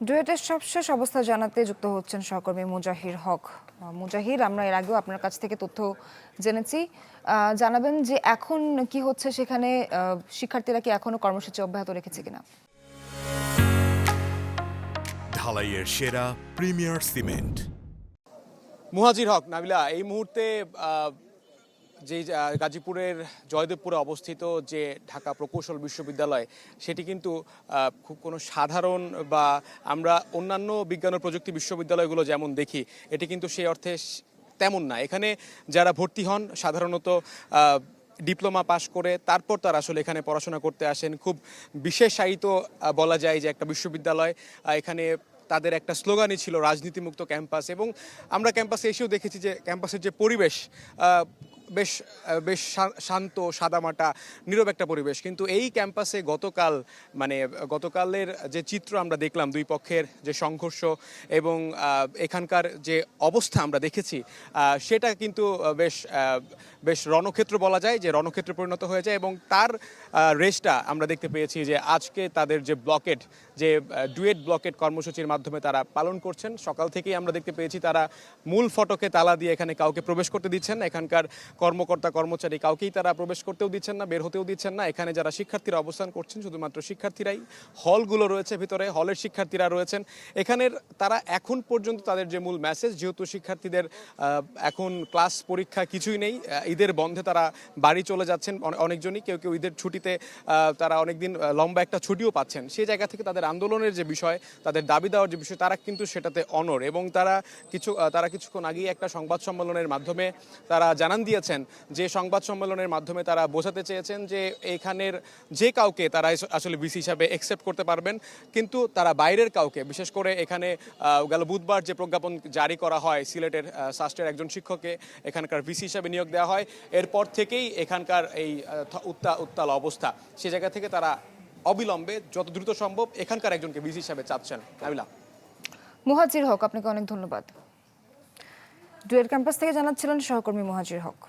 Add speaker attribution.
Speaker 1: ডুয়েটের সবশেষ অবস্থা জানাতে যুক্ত হচ্ছেন সহকর্মী মুজাহির হক। মুজাহির, আমরা এর আগেও আপনার কাছ থেকে তথ্য জেনেছি, জানাবেন যে এখন কি হচ্ছে সেখানে, শিক্ষার্থীরা কি এখনো কর্মসূচি অব্যাহত রেখেছে কিনা?
Speaker 2: ঢালাইয়ের সেরা প্রিমিয়ার সিমেন্ট।
Speaker 3: মুহাজির হক, নাবিলা, এই মুহূর্তে যে গাজীপুরের জয়দেবপুরে অবস্থিত যে ঢাকা প্রকৌশল বিশ্ববিদ্যালয়, সেটি কিন্তু খুব কোনো সাধারণ বা আমরা অন্যান্য বিজ্ঞান ও প্রযুক্তি বিশ্ববিদ্যালয়গুলো যেমন দেখি, এটি কিন্তু সেই অর্থে তেমন না। এখানে যারা ভর্তি হন সাধারণত ডিপ্লোমা পাশ করে তারপর তারা আসলে এখানে পড়াশোনা করতে আসেন। খুব বিশেষায়িত বলা যায় যে একটা বিশ্ববিদ্যালয়। এখানে তাদের একটা স্লোগানই ছিল রাজনীতিমুক্ত ক্যাম্পাস, এবং আমরা ক্যাম্পাসে এসেও দেখেছি যে ক্যাম্পাসের যে পরিবেশ বেশ বেশ শান্ত, সাদামাটা, নীরব একটা পরিবেশ। কিন্তু এই ক্যাম্পাসে গতকালের যে চিত্র আমরা দেখলাম, দুই পক্ষের যে সংঘর্ষ এবং এখানকার যে অবস্থা আমরা দেখেছি, সেটা কিন্তু বেশ রণক্ষেত্র বলা যায়, যে রণক্ষেত্রে পরিণত হয়ে যায়। এবং তার রেশটা আমরা দেখতে পেয়েছি যে আজকে তাদের যে ব্লকেড, যে ডুয়েট ব্লকেড কর্মসূচির মাধ্যমে তারা পালন করছেন। সকাল থেকেই আমরা দেখতে পেয়েছি তারা মূল ফটকে তালা দিয়ে এখানে কাউকে প্রবেশ করতে দিচ্ছেন না। এখানকার কর্মকর্তা কর্মচারী কাউকেই তারা প্রবেশ করতেও দিচ্ছেন না, বের হতেও দিচ্ছেন না। এখানে যারা শিক্ষার্থীরা অবস্থান করছেন, শুধুমাত্র শিক্ষার্থীরাই, হলগুলো রয়েছে ভিতরে, হলের শিক্ষার্থীরা রয়েছেন এখানের। তারা এখন পর্যন্ত তাদের যে মূল মেসেজ, যেহেতু শিক্ষার্থীদের এখন ক্লাস পরীক্ষা কিছুই নেই, ঈদের বন্ধে তারা বাড়ি চলে যাচ্ছেন অনেকজনই, কেউ কেউ ঈদের ছুটিতে তারা অনেকদিন লম্বা একটা ছুটিও পাচ্ছেন। সেই জায়গা থেকে তাদের আন্দোলনের যে বিষয়, তাদের দাবি দেওয়ার যে বিষয়, তারা কিন্তু সেটাতে অনড়। এবং তারা কিছুক্ষণ আগেই একটা সংবাদ সম্মেলনের মাধ্যমে তারা জানান দিয়েছেন যে সংবাদ সম্মেলনের মাধ্যমে তারা বোঝাতে চেয়েছেন যে এখানের যে কাউকে তারা আসলে ভিসি হিসাবে অ্যাকসেপ্ট করতে পারবেন, কিন্তু তারা বাইরের কাউকে, বিশেষ করে এখানে গেল বুধবার যে প্রজ্ঞাপন জারি করা হয়, সিলেটের সাস্টের একজন শিক্ষককে এখানকার ভিসি হিসাবে নিয়োগ দেওয়া হয়, এরপর থেকেই এখানকার এই উত্তাল অবস্থা। সে জায়গা থেকে তারা অবিলম্বে যত দ্রুত সম্ভব এখানকার একজনকে ভিসি হিসাবে চাচ্ছেন। নাবিলা।
Speaker 1: মুহাজির হক, আপনাকে অনেক ধন্যবাদ। ডুয়েট ক্যাম্পাস থেকে জানাচ্ছিলেন সহকর্মী মুহাজির হক।